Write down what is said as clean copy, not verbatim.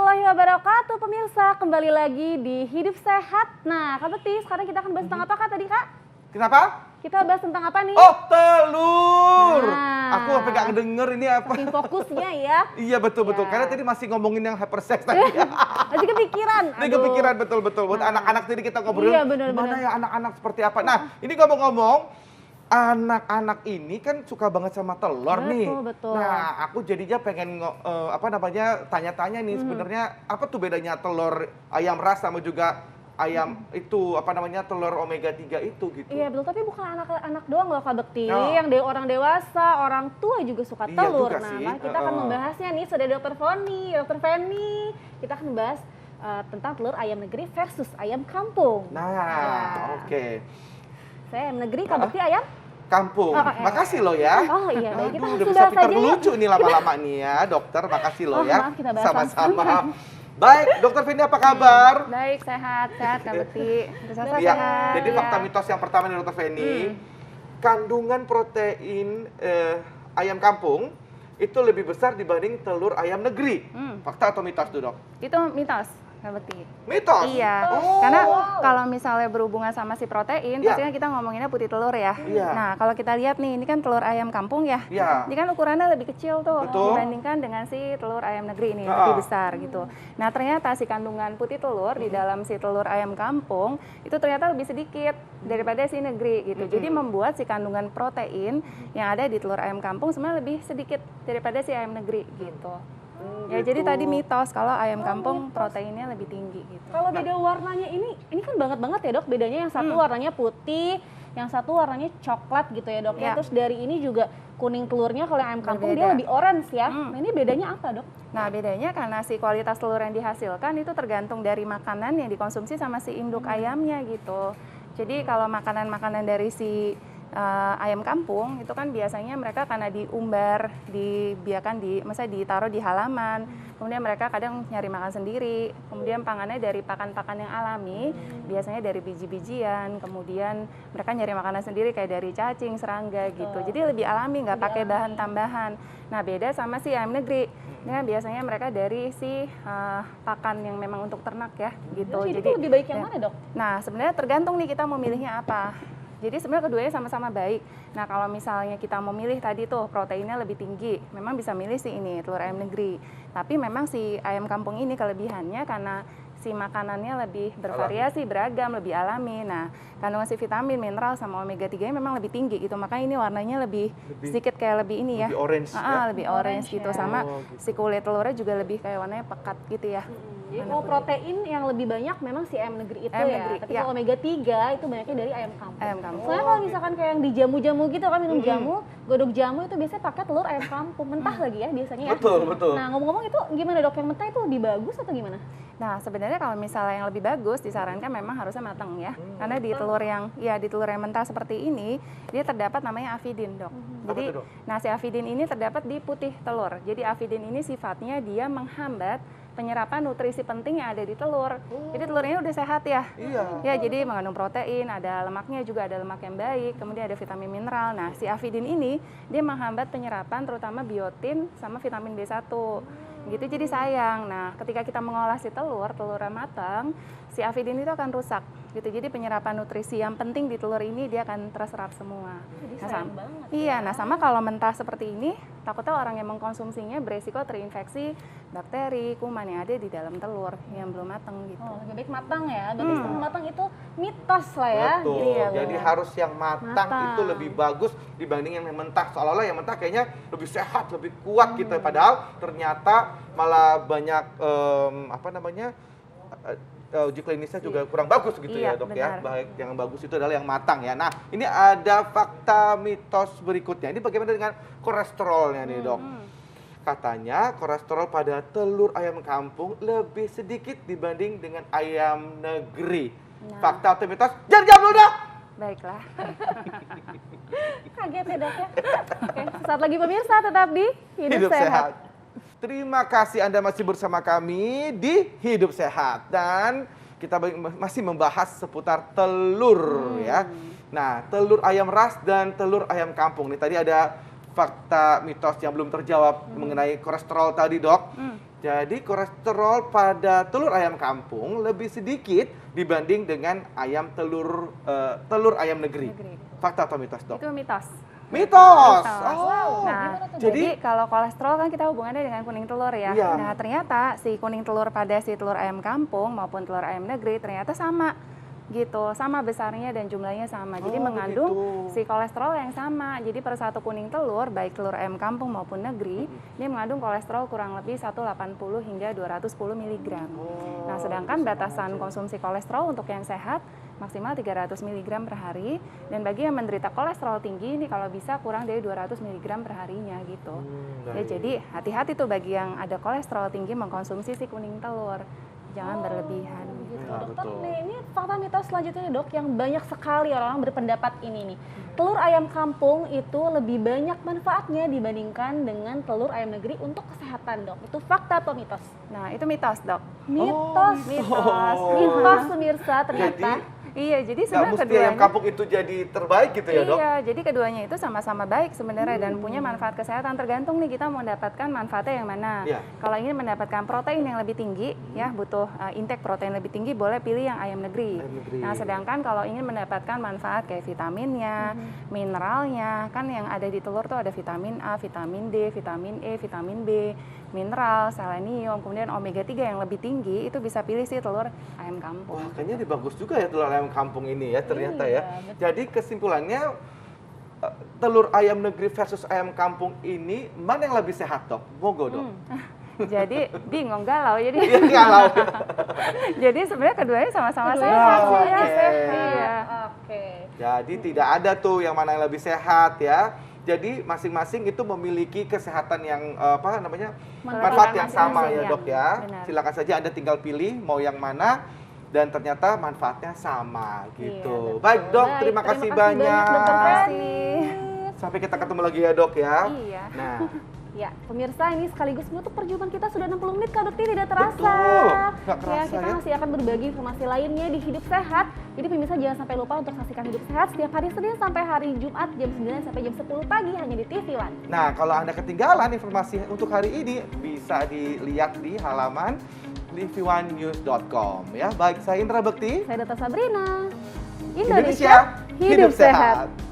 warahmatullahi wabarakatuh pemirsa, kembali lagi di Hidup Sehat. Nah Kak Bekti, sekarang kita akan bahas tentang apa Kak tadi Kak? Kenapa? Kita bahas tentang apa nih? Oh, telur. Nah. Aku sampai gak ngedenger ini apa. Saking fokusnya ya. Iya betul-betul, Ya. karena tadi masih ngomongin yang hypersex tadi. Masih kepikiran. Ini kepikiran betul-betul. Buat anak-anak tadi kita ngobrolin, Iya, bener-bener. gimana ya anak-anak seperti apa. Nah, ini ngomong-ngomong, anak-anak ini kan suka banget sama telur nih. Betul. Nah, aku jadinya pengen tanya-tanya nih sebenarnya apa tuh bedanya telur ayam ras sama juga ayam itu telur omega 3 itu gitu. Iya betul, tapi bukan anak-anak doang loh Kak Bekti. Oh. Yang orang dewasa, orang tua juga suka Iya telur. juga Nah, sih. kita akan membahasnya nih, sudah Dokter Feni. Kita akan membahas tentang telur ayam negeri versus ayam kampung. Nah, Ya. oke. Saya ayam negeri, Kak Bekti ayam Kampung. Oh, Makasih loh ya. Oh iya, baik, kita Aduh, langsung udah bisa bahas pintar aja ya. lucu nih lama-lama nih ya, dokter. Makasih loh Oh, ya. maaf, kita bahas Sama-sama. Baik, dokter Fendi apa kabar? Baik, sehat Kak Bekti. Bisa Iya, sehat. jadi fakta mitos yang pertama nih dokter Fendi, kandungan protein ayam kampung itu lebih besar dibanding telur ayam negeri. Fakta atau mitos tuh dok? Itu mitos, Kak Bekti. Mitos? Iya, Oh. karena kalau misalnya berhubungan sama si protein, Ya. pastinya kita ngomonginnya putih telur ya. Iya. Nah, kalau kita lihat nih, ini kan telur ayam kampung ya. Iya. Ini kan ukurannya lebih kecil tuh Betul. dibandingkan dengan si telur ayam negeri ini, Ah. lebih besar gitu. Nah, ternyata si kandungan putih telur di dalam si telur ayam kampung itu ternyata lebih sedikit daripada si negeri gitu. Jadi membuat si kandungan protein yang ada di telur ayam kampung sebenarnya lebih sedikit daripada si ayam negeri gitu. Ya, gitu. jadi tadi mitos kalau ayam kampung proteinnya lebih tinggi gitu. Kalau beda warnanya ini kan banget ya dok, bedanya yang satu warnanya putih, yang satu warnanya coklat gitu ya dok. Ya. Ya. Terus dari ini juga kuning telurnya, kalau yang ayam kampung dia Berbeda. lebih orange ya. Nah ini bedanya apa dok? Nah, bedanya karena si kualitas telur yang dihasilkan itu tergantung dari makanan yang dikonsumsi sama si induk ayamnya gitu. Jadi kalau makanan-makanan dari si ayam kampung itu kan biasanya mereka karena diumbar, misalnya ditaruh di halaman, kemudian mereka kadang nyari makan sendiri, kemudian pangannya dari pakan-pakan yang alami, biasanya dari biji-bijian, kemudian mereka nyari makanan sendiri kayak dari cacing, serangga gitu. Jadi lebih alami, nggak pakai bahan tambahan. Nah, beda sama si ayam negeri. Ini kan biasanya mereka dari si pakan yang memang untuk ternak ya gitu. Jadi itu lebih baik yang mana dok? Nah, sebenarnya tergantung nih kita mau milihnya apa. Jadi sebenarnya keduanya sama-sama baik. Nah, kalau misalnya kita mau milih tadi tuh proteinnya lebih tinggi, memang bisa milih si ini, telur ayam negeri. Tapi memang si ayam kampung ini kelebihannya karena si makanannya lebih bervariasi, beragam, lebih alami. Nah, kandungan si vitamin, mineral, sama omega 3 memang lebih tinggi gitu. Makanya ini warnanya lebih sedikit kayak lebih ini ya. Lebih orange ya? Lebih orange gitu. ya. Sama gitu. si kulit telurnya juga lebih kayak warnanya pekat gitu ya. Jadi kalau protein yang lebih banyak memang si ayam negeri itu Ayam ya. negeri, Tapi ya. kalau omega 3 itu banyaknya dari ayam kampung. Ayam kampung. Soalnya kalau misalkan kayak yang di jamu-jamu gitu kan minum jamu, godok jamu itu biasanya pakai telur ayam kampung mentah lagi ya biasanya ya. Betul. Nah ngomong-ngomong itu gimana dok, yang mentah itu lebih bagus atau gimana? Nah, sebenarnya kalau misalnya yang lebih bagus disarankan memang harusnya matang ya. Karena di telur yang mentah seperti ini, dia terdapat namanya avidin, Dok. Jadi, itu, Dok? nah si avidin ini terdapat di putih telur. Jadi avidin ini sifatnya dia menghambat penyerapan nutrisi penting yang ada di telur. Jadi telurnya udah sehat ya. Iya. Ya, jadi mengandung protein, ada lemaknya juga, ada lemak yang baik, kemudian ada vitamin mineral. Nah, si avidin ini dia menghambat penyerapan terutama biotin sama vitamin B1. Gitu, jadi sayang. Nah, ketika kita mengolah si telurnya matang, si avidin itu akan rusak. Gitu, jadi penyerapan nutrisi yang penting di telur ini dia akan terserap semua. Jadi Nah, sayang banget. Iya, nah sama kalau mentah seperti ini, takutnya orang yang mengkonsumsinya beresiko terinfeksi bakteri, kuman yang ada di dalam telur yang belum matang gitu. Oh, lebih baik matang ya. Berarti setengah matang itu mitos lah ya. Betul. Iya, Jadi benar. harus yang matang Matang. itu lebih bagus dibanding yang mentah. Seolah-olah yang mentah kayaknya lebih sehat, lebih kuat gitu. Padahal ternyata malah banyak uji klinisnya juga kurang bagus gitu ya Iya, dok ya. benar. Baik, yang bagus itu adalah yang matang ya. Nah ini ada fakta mitos berikutnya. Ini bagaimana dengan kolesterolnya nih dok? Katanya kolesterol pada telur ayam kampung lebih sedikit dibanding dengan ayam negeri. Nah. Fakta atau mitos? Jangan jawab dulu dok! Baiklah. Kaget ya dok ya. Oke, saat lagi pemirsa tetap di Hidup Sehat. Terima kasih Anda masih bersama kami di Hidup Sehat. Dan kita masih membahas seputar telur ya. Nah, telur ayam ras dan telur ayam kampung. Nih tadi ada fakta mitos yang belum terjawab mengenai kolesterol tadi, Dok. Jadi kolesterol pada telur ayam kampung lebih sedikit dibanding dengan telur ayam negeri. Fakta atau mitos, Dok? Itu mitos. Mitos. Mitos. Oh. Nah, gimana tuh, jadi kalau kolesterol kan kita hubungannya dengan kuning telur ya. Iya. Nah, ternyata si kuning telur pada si telur ayam kampung maupun telur ayam negeri ternyata sama gitu, sama besarnya dan jumlahnya sama. Jadi Oh, mengandung begitu. si kolesterol yang sama. Jadi per satu kuning telur, baik telur ayam kampung maupun negeri, dia mengandung kolesterol kurang lebih 180 hingga 210 mg. Oh, Nah, sedangkan sama batasan aja. konsumsi kolesterol untuk yang sehat maksimal 300 mg per hari, dan bagi yang menderita kolesterol tinggi ini kalau bisa kurang dari 200 mg per harinya gitu. Ya, baik. jadi hati-hati tuh bagi yang ada kolesterol tinggi mengkonsumsi si kuning telur. Jangan berlebihan Gitu. gitu. Ya, Dokter, betul. nih ini fakta mitos selanjutnya nih, Dok, yang banyak sekali orang berpendapat ini nih. Telur ayam kampung itu lebih banyak manfaatnya dibandingkan dengan telur ayam negeri untuk kesehatan, Dok. Itu fakta atau mitos? Nah, itu mitos, Dok. Mitos. Mitos. Mitos pemirsa ternyata. Jadi Iya, jadi nggak sebenarnya mesti ayam keduanya kampung itu jadi terbaik gitu ya, Dok? Iya, jadi keduanya itu sama-sama baik sebenarnya dan punya manfaat kesehatan. Tergantung nih kita mau mendapatkan manfaatnya yang mana. Iya. Kalau ingin mendapatkan protein yang lebih tinggi, ya butuh intake protein lebih tinggi, boleh pilih yang ayam negeri. Ayam negeri. Nah, sedangkan kalau ingin mendapatkan manfaat kayak vitaminnya, mineralnya, kan yang ada di telur tuh ada vitamin A, vitamin D, vitamin E, vitamin B, mineral, selenium, kemudian omega 3 yang lebih tinggi, itu bisa pilih sih telur ayam kampung. Wah, kayaknya ini bagus juga ya telur ayam kampung ini ya ternyata Iya, ya. Jadi kesimpulannya telur ayam negeri versus ayam kampung ini mana yang lebih sehat, Dok? Mogo, Dok. Jadi bingung galau, jadi Iya, kalau. jadi sebenarnya keduanya sama-sama Keduanya sehat sama-sama sih ya. sehat. Iya. Oke. Jadi tidak ada tuh yang mana yang lebih sehat ya. Jadi masing-masing itu memiliki kesehatan yang manfaat yang sama masing-masing, ya, ya. Dok ya. Benar. Silakan saja Anda tinggal pilih mau yang mana dan ternyata manfaatnya sama Iya, gitu. betul. Baik, Dok, Baik, terima kasih banyak. Dokter Terima Feni. kasih. Sampai kita ketemu lagi ya, Dok ya. Iya. Nah, Ya, pemirsa, ini sekaligus menutup perjumpaan kita sudah 60 menit, Kak Dokter, tidak terasa. Betul, nggak Ya, kerasa kita ya. masih akan berbagi informasi lainnya di Hidup Sehat. Jadi pemirsa jangan sampai lupa untuk saksikan Hidup Sehat setiap hari Senin sampai hari Jumat jam 9 sampai jam 10 pagi hanya di TV One. nah kalau Anda ketinggalan informasi untuk hari ini bisa dilihat di halaman tv1news.com ya. Baik, saya Indra Bekti. Saya Dr. Sabrina. Indonesia, hidup sehat.